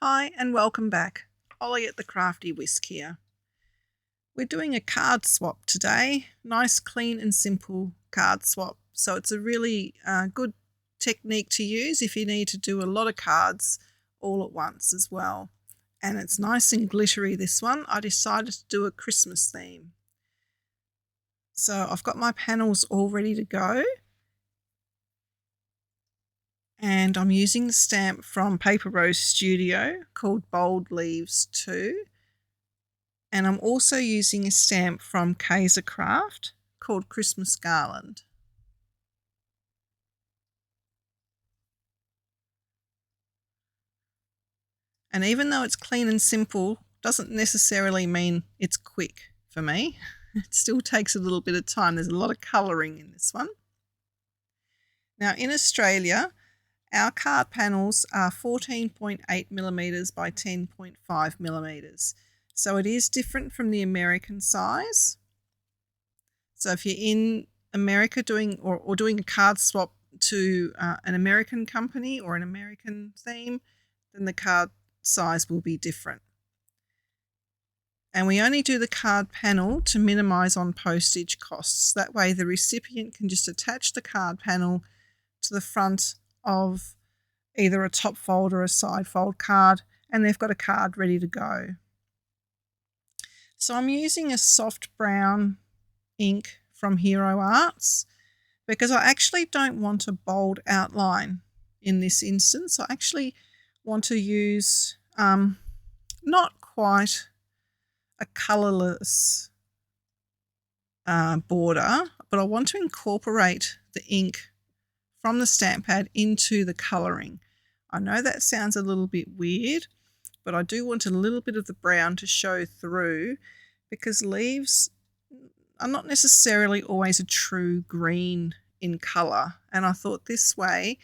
Hi and welcome back. Ollie at the Crafty Whisk here. We're doing a card swap today. Nice, clean and simple card swap. So it's a really good technique to use if you need to do a lot of cards all at once as well. And it's nice and glittery, this one. I decided to do a Christmas theme. So I've got my panels all ready to go. And I'm using the stamp from Paper Rose Studio called Bold Leaves 2. And I'm also using a stamp from Kaisercraft called Christmas Garland. And even though it's clean and simple, doesn't necessarily mean it's quick for me. It still takes a little bit of time. There's a lot of colouring in this one. Now in Australia, our card panels are 14.8 millimetres by 10.5 millimetres. So it is different from the American size. So if you're in America doing a card swap to an American company or an American theme, then the card size will be different. And we only do the card panel to minimise on postage costs. That way the recipient can just attach the card panel to the front of either a top fold or a side fold card, and they've got a card ready to go. So I'm using a soft brown ink from Hero Arts because I actually don't want a bold outline in this instance. I actually want to use not quite a colourless border, but I want to incorporate the ink from the stamp pad into the colouring. I know that sounds a little bit weird, but I do want a little bit of the brown to show through because leaves are not necessarily always a true green in colour. And I thought this way,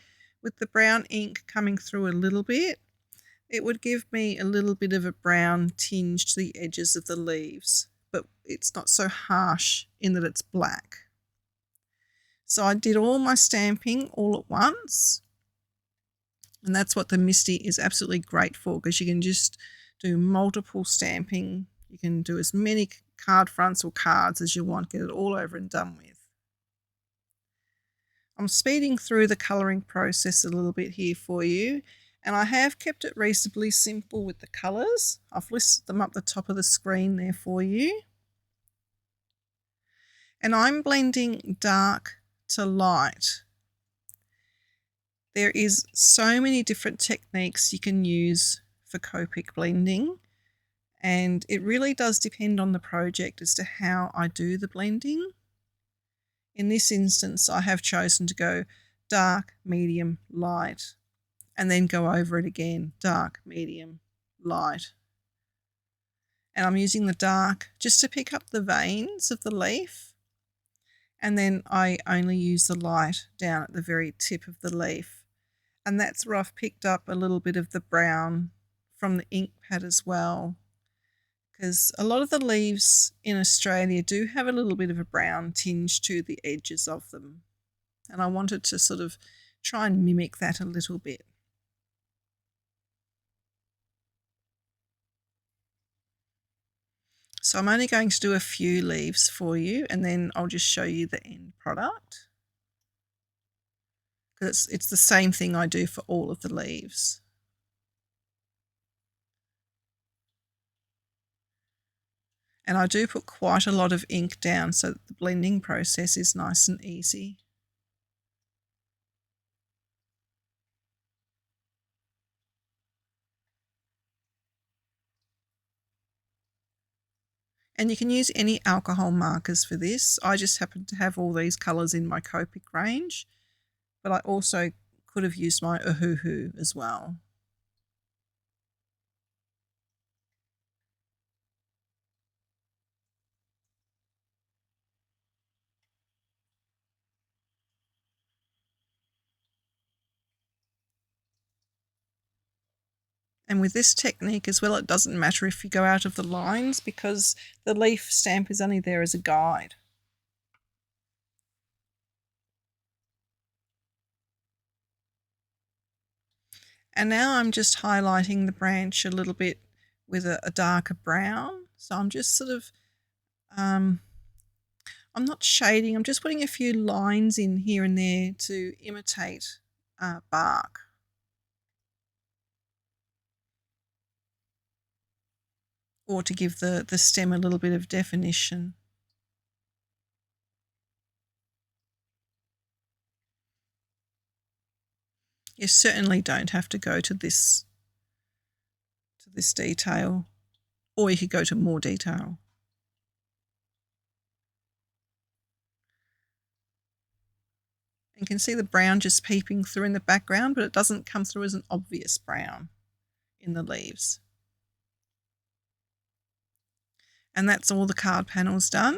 with the brown ink coming through a little bit, it would give me a little bit of a brown tinge to the edges of the leaves, but it's not so harsh in that it's black. So I did all my stamping all at once, and that's what the Misti is absolutely great for, because you can just do multiple stamping. You can do as many card fronts or cards as you want, get it all over and done with. I'm speeding through the colouring process a little bit here for you, and I have kept it reasonably simple with the colours. I've listed them up the top of the screen there for you. And I'm blending dark to light. There is so many different techniques you can use for Copic blending, and it really does depend on the project as to how I do the blending. In this instance, I have chosen to go dark, medium, light, and then go over it again, dark, medium, light. And I'm using the dark just to pick up the veins of the leaf. And then I only use the light down at the very tip of the leaf. And that's where I've picked up a little bit of the brown from the ink pad as well. Because a lot of the leaves in Australia do have a little bit of a brown tinge to the edges of them. And I wanted to sort of try and mimic that a little bit. So I'm only going to do a few leaves for you, and then I'll just show you the end product. Because it's the same thing I do for all of the leaves. And I do put quite a lot of ink down so that the blending process is nice and easy. And you can use any alcohol markers for this. I just happen to have all these colours in my Copic range, but I also could have used my Ohuhu as well. And with this technique as well, it doesn't matter if you go out of the lines because the leaf stamp is only there as a guide. And now I'm just highlighting the branch a little bit with a darker brown. So I'm just sort of, I'm not shading, I'm just putting a few lines in here and there to imitate bark. Or to give the stem a little bit of definition. You certainly don't have to go to this detail, or you could go to more detail. You can see the brown just peeping through in the background, but it doesn't come through as an obvious brown in the leaves. And that's all the card panels done.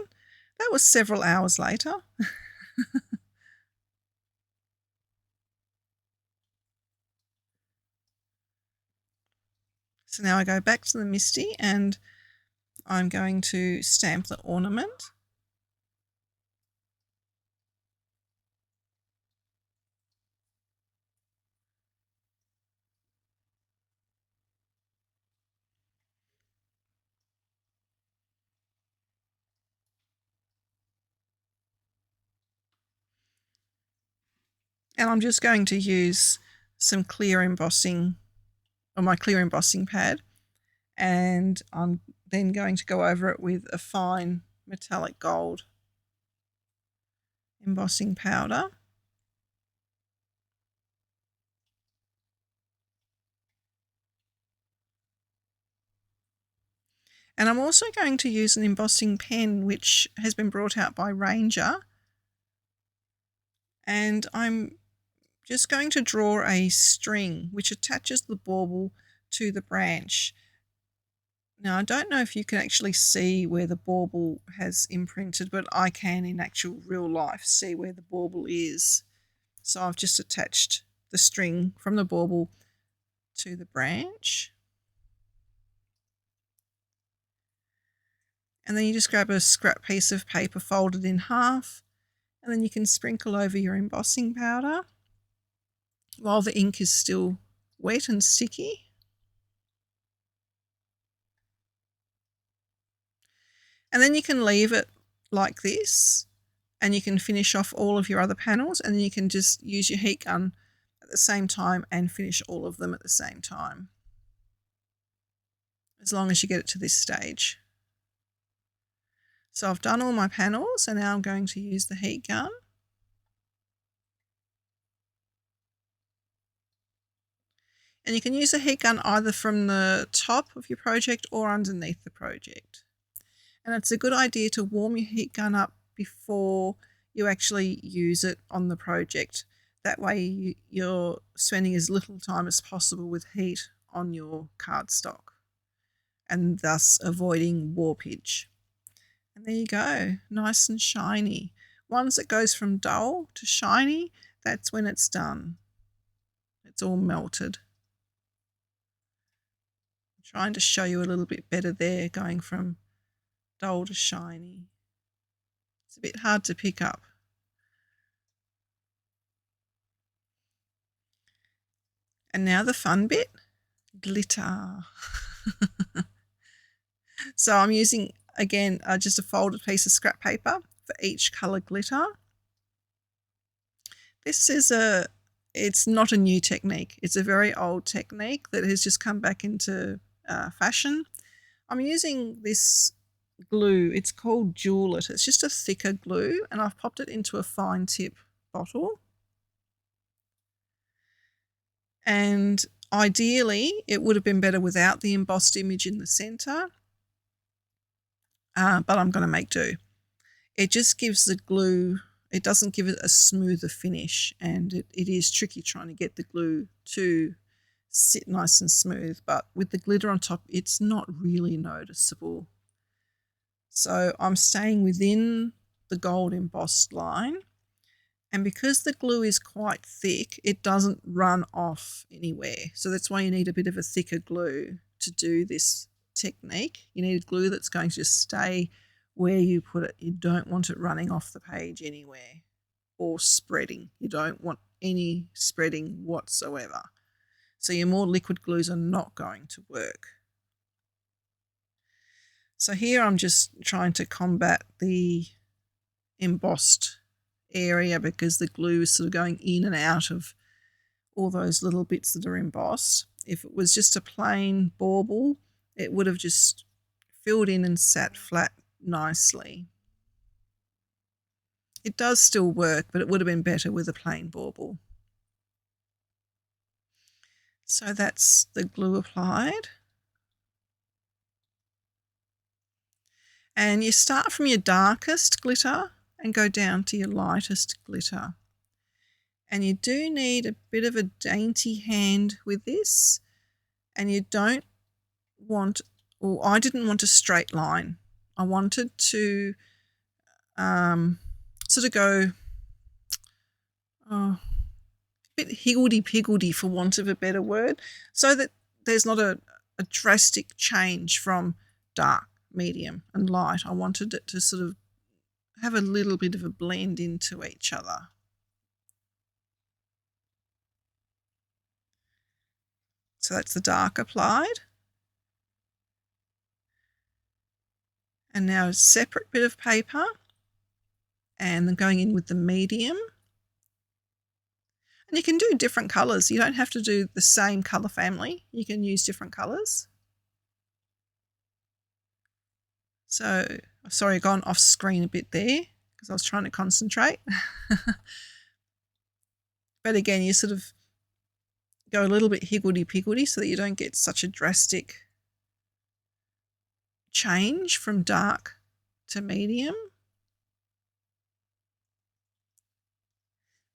That was several hours later. So now I go back to the Misti and I'm going to stamp the ornament. And I'm just going to use some clear embossing, or my clear embossing pad, and I'm then going to go over it with a fine metallic gold embossing powder. And I'm also going to use an embossing pen which has been brought out by Ranger, and I'm just going to draw a string which attaches the bauble to the branch. Now, I don't know if you can actually see where the bauble has imprinted, but I can in actual real life see where the bauble is. So I've just attached the string from the bauble to the branch. And then you just grab a scrap piece of paper folded in half, and then you can sprinkle over your embossing powder while the ink is still wet and sticky. And then you can leave it like this, and you can finish off all of your other panels, and then you can just use your heat gun at the same time and finish all of them at the same time, as long as you get it to this stage. So I've done all my panels, and now I'm going to use the heat gun. And you can use the heat gun either from the top of your project or underneath the project. And it's a good idea to warm your heat gun up before you actually use it on the project. That way you're spending as little time as possible with heat on your cardstock, and thus avoiding warpage. And there you go, nice and shiny. Once it goes from dull to shiny, that's when it's done. It's all melted. I'm trying to show you a little bit better there, going from dull to shiny. It's a bit hard to pick up. And now the fun bit, glitter. So I'm using, again, just a folded piece of scrap paper for each colour glitter. This is it's not a new technique. It's a very old technique that has just come back into fashion. I'm using this glue. It's called Jewel It. It's just a thicker glue, and I've popped it into a fine tip bottle. And ideally, it would have been better without the embossed image in the centre, but I'm going to make do. It just gives the glue, it doesn't give it a smoother finish, and it is tricky trying to get the glue to sit nice and smooth, but with the glitter on top, it's not really noticeable. So I'm staying within the gold embossed line, and because the glue is quite thick, it doesn't run off anywhere. So that's why you need a bit of a thicker glue to do this technique. You need a glue that's going to just stay where you put it. You don't want it running off the page anywhere or spreading. You don't want any spreading whatsoever. So your more liquid glues are not going to work. So here I'm just trying to combat the embossed area because the glue is sort of going in and out of all those little bits that are embossed. If it was just a plain bauble, it would have just filled in and sat flat nicely. It does still work, but it would have been better with a plain bauble. So that's the glue applied. And you start from your darkest glitter and go down to your lightest glitter. And you do need a bit of a dainty hand with this, and you don't want, or I didn't want a straight line. I wanted to sort of go a bit higgledy-piggledy, for want of a better word, so that there's not a drastic change from dark, medium and light. I wanted it to sort of have a little bit of a blend into each other. So that's the dark applied. And now a separate bit of paper, and then going in with the medium. And you can do different colours. You don't have to do the same colour family. You can use different colours. So, sorry, I've gone off screen a bit there because I was trying to concentrate. But again, you sort of go a little bit higgledy-piggledy so that you don't get such a drastic change from dark to medium.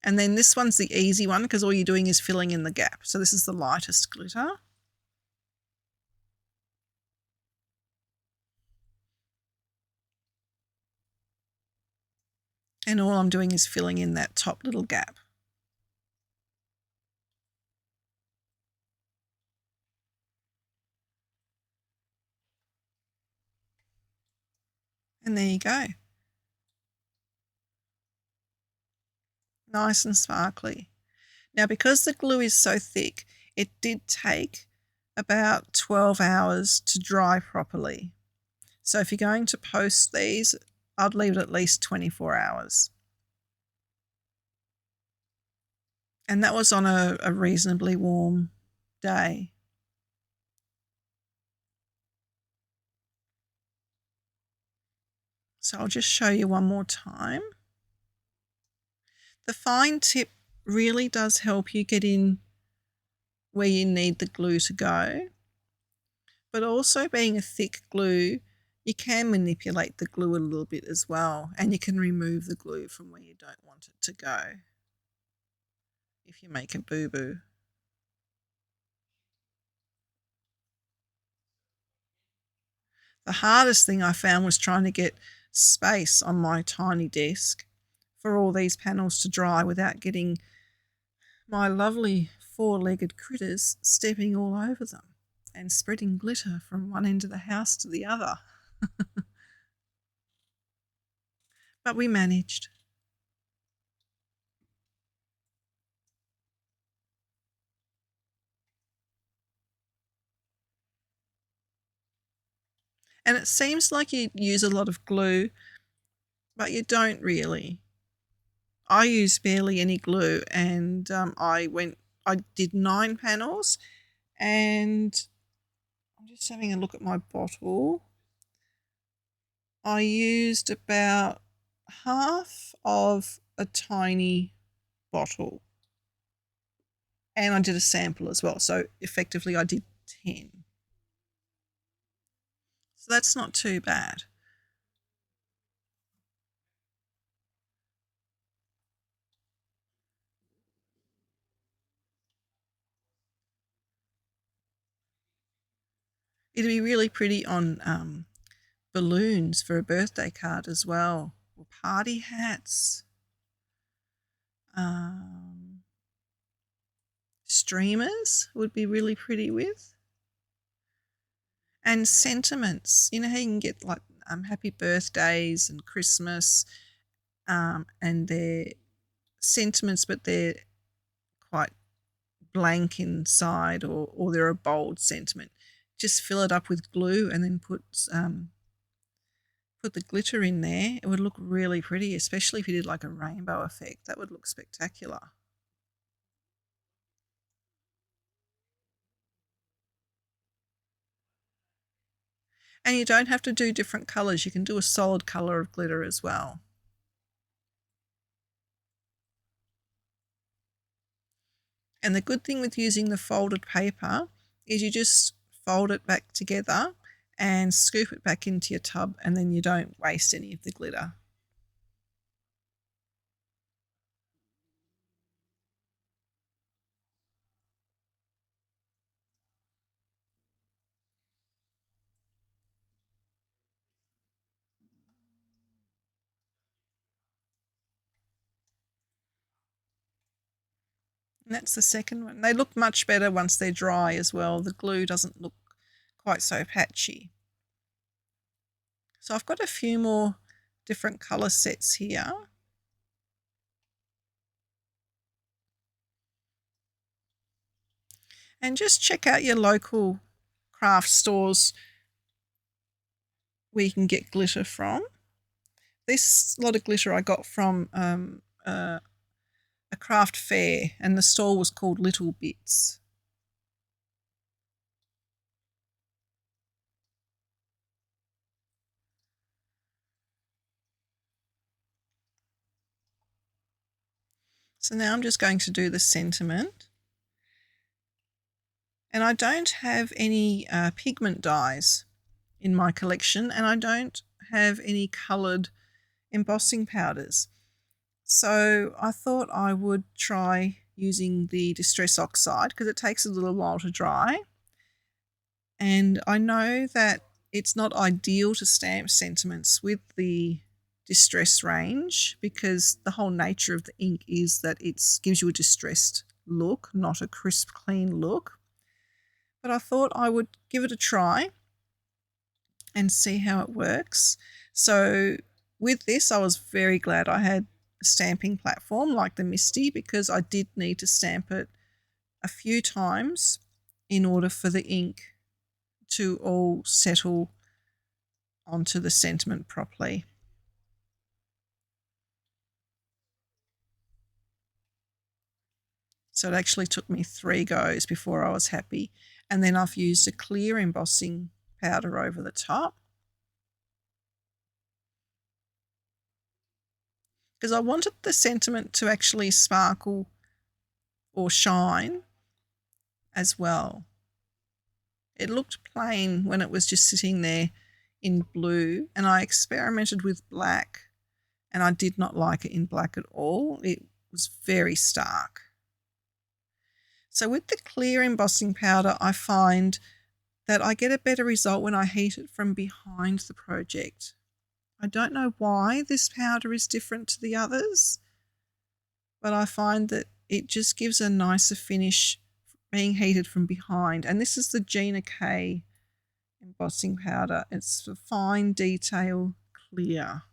And then this one's the easy one because all you're doing is filling in the gap. So this is the lightest glitter. And all I'm doing is filling in that top little gap. And there you go. Nice and sparkly. Now, because the glue is so thick, it did take about 12 hours to dry properly. So if you're going to post these, I'd leave it at least 24 hours. And that was on a reasonably warm day. So I'll just show you one more time. The fine tip really does help you get in where you need the glue to go. But also, being a thick glue, you can manipulate the glue a little bit as well, and you can remove the glue from where you don't want it to go if you make a boo-boo. The hardest thing I found was trying to get space on my tiny desk for all these panels to dry without getting my lovely four-legged critters stepping all over them and spreading glitter from one end of the house to the other. But we managed. And it seems like you use a lot of glue, but you don't really. I use barely any glue, and I did 9 panels, and I'm just having a look at my bottle. I used about half of a tiny bottle, and I did a sample as well. So effectively I did 10. So that's not too bad. It'd be really pretty on balloons for a birthday card as well, or party hats. Streamers would be really pretty with. And sentiments. You know how you can get like happy birthdays and Christmas, and they're sentiments, but they're quite blank inside or they're a bold sentiment. Just fill it up with glue and then put the glitter in there. It would look really pretty, especially if you did like a rainbow effect. That would look spectacular. And you don't have to do different colours. You can do a solid colour of glitter as well. And the good thing with using the folded paper is you just fold it back together and scoop it back into your tub, and then you don't waste any of the glitter. And that's the second one. They look much better once they're dry as well. The glue doesn't look quite so patchy. So I've got a few more different colour sets here. And just check out your local craft stores where you can get glitter from. This lot of glitter I got from a craft fair, and the store was called Little Bits. So now I'm just going to do the sentiment. And I don't have any pigment dyes in my collection, and I don't have any coloured embossing powders. So I thought I would try using the Distress Oxide because it takes a little while to dry. And I know that it's not ideal to stamp sentiments with the Distress range because the whole nature of the ink is that it gives you a distressed look, not a crisp, clean look. But I thought I would give it a try and see how it works. So with this, I was very glad I had a stamping platform like the Misti because I did need to stamp it a few times in order for the ink to all settle onto the sentiment properly. So it actually took me 3 goes before I was happy. And then I've used a clear embossing powder over the top because I wanted the sentiment to actually sparkle or shine as well. It looked plain when it was just sitting there in blue, and I experimented with black and I did not like it in black at all. It was very stark. So with the clear embossing powder, I find that I get a better result when I heat it from behind the project. I don't know why this powder is different to the others, but I find that it just gives a nicer finish being heated from behind. And this is the Gina K embossing powder. It's a fine detail clear.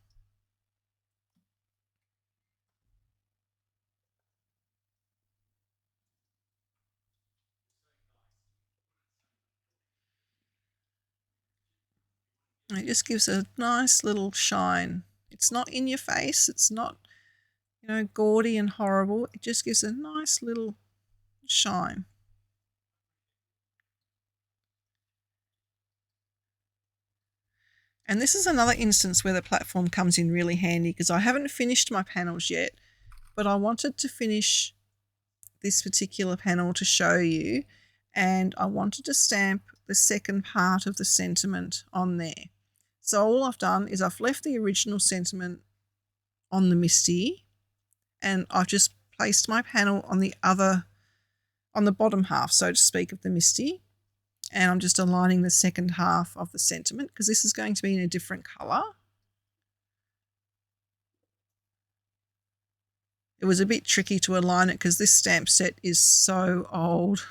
And it just gives a nice little shine. It's not in your face. It's not, gaudy and horrible. It just gives a nice little shine. And this is another instance where the platform comes in really handy because I haven't finished my panels yet, but I wanted to finish this particular panel to show you, and I wanted to stamp the second part of the sentiment on there. So all I've done is I've left the original sentiment on the Misti, and I've just placed my panel on the bottom half, so to speak, of the Misti. And I'm just aligning the second half of the sentiment because this is going to be in a different colour. It was a bit tricky to align it because this stamp set is so old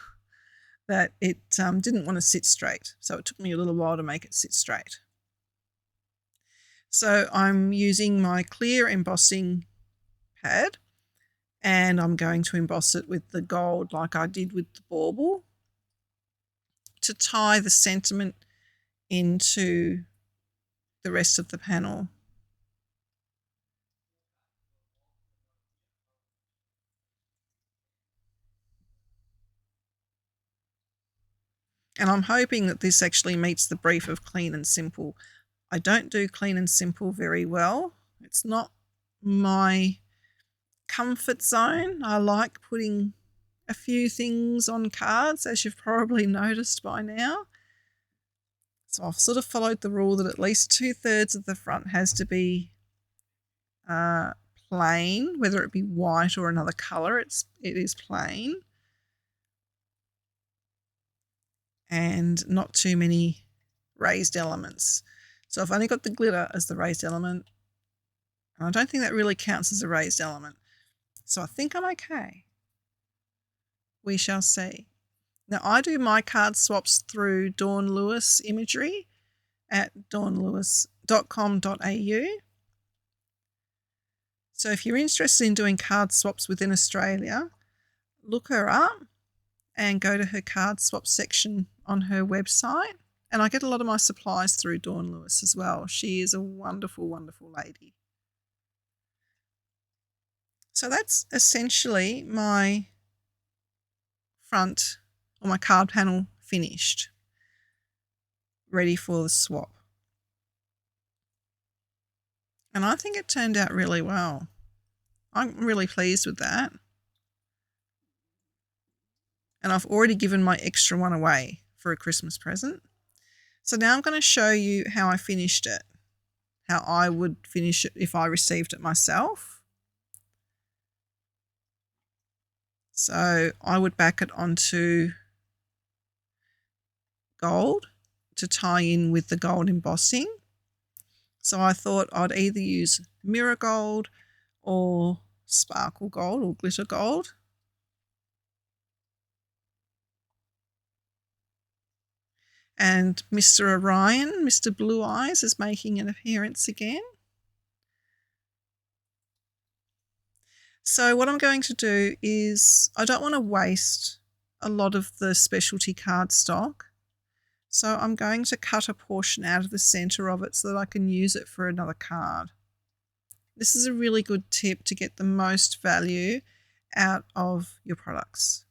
that it didn't want to sit straight. So it took me a little while to make it sit straight. So I'm using my clear embossing pad And I'm going to emboss it with the gold like I did with the bauble to tie the sentiment into the rest of the panel. And I'm hoping that this actually meets the brief of clean and simple. I don't do clean and simple very well. It's not my comfort zone. I like putting a few things on cards, as you've probably noticed by now. So I've sort of followed the rule that at least 2/3 of the front has to be plain, whether it be white or another colour. It is plain, and not too many raised elements. So I've only got the glitter as the raised element, and I don't think that really counts as a raised element. So I think I'm okay. We shall see. Now, I do my card swaps through Dawn Lewis Imagery at dawnlewis.com.au. So if you're interested in doing card swaps within Australia, look her up and go to her card swap section on her website. And I get a lot of my supplies through Dawn Lewis as well. She is a wonderful, wonderful lady. So that's essentially my front or my card panel finished, ready for the swap. And I think it turned out really well. I'm really pleased with that. And I've already given my extra one away for a Christmas present. So now I'm going to show you how I finished it, how I would finish it if I received it myself. So I would back it onto gold to tie in with the gold embossing. So I thought I'd either use mirror gold or sparkle gold or glitter gold. And Mr. Orion, Mr. Blue Eyes, is making an appearance again. So what I'm going to do is, I don't want to waste a lot of the specialty cardstock. So I'm going to cut a portion out of the centre of it so that I can use it for another card. This is a really good tip to get the most value out of your products.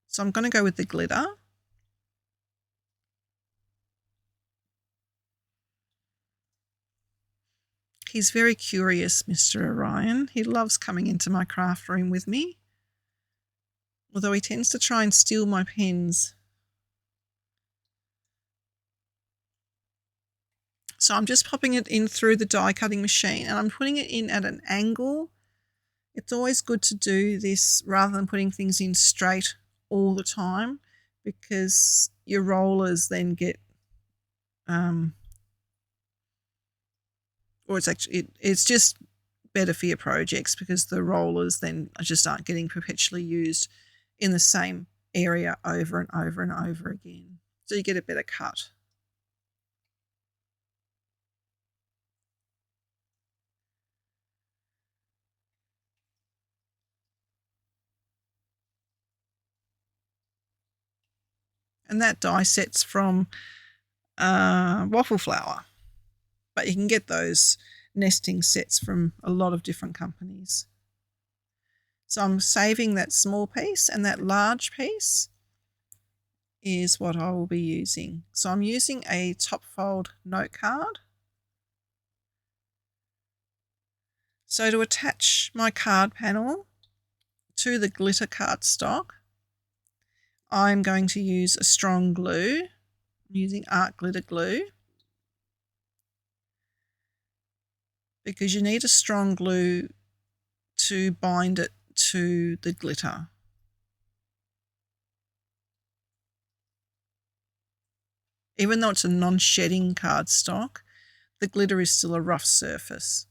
So I'm going to go with the glitter. He's very curious, Mr. Orion. He loves coming into my craft room with me, although he tends to try and steal my pens. So I'm just popping it in through the die cutting machine, and I'm putting it in at an angle. It's always good to do this rather than putting things in straight all the time, because your rollers then get or it's just better for your projects, because the rollers then just aren't getting perpetually used in the same area over and over and over again. So you get a better cut. And that die set's from Waffle Flower, but you can get those nesting sets from a lot of different companies. So I'm saving that small piece, and that large piece is what I will be using. So I'm using a top fold note card. So to attach my card panel to the glitter cardstock, I'm going to use a strong glue. I'm using art glitter glue, because you need a strong glue to bind it to the glitter. Even though it's a non-shedding cardstock, the glitter is still a rough surface.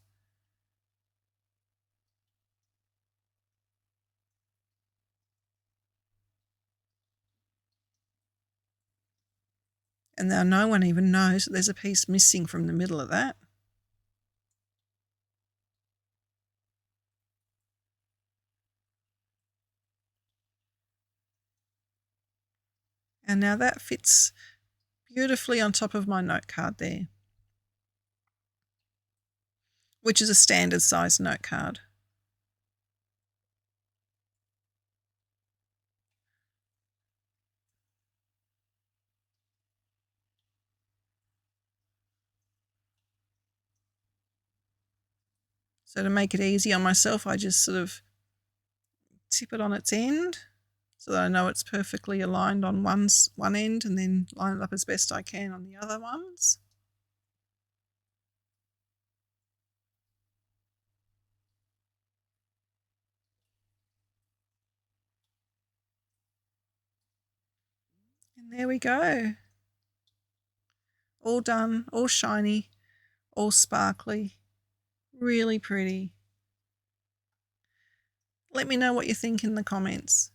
And now no one even knows that there's a piece missing from the middle of that. And now that fits beautifully on top of my note card there, which is a standard size note card. So to make it easy on myself, I just sort of tip it on its end so that I know it's perfectly aligned on one end, and then line it up as best I can on the other ones. And there we go. All done, all shiny, all sparkly, really pretty. Let me know what you think in the comments.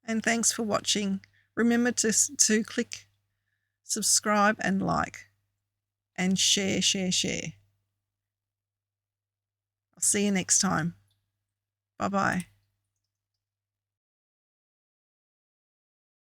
And thanks for watching. Remember to click subscribe and like and share. I'll see you next time. Bye-bye.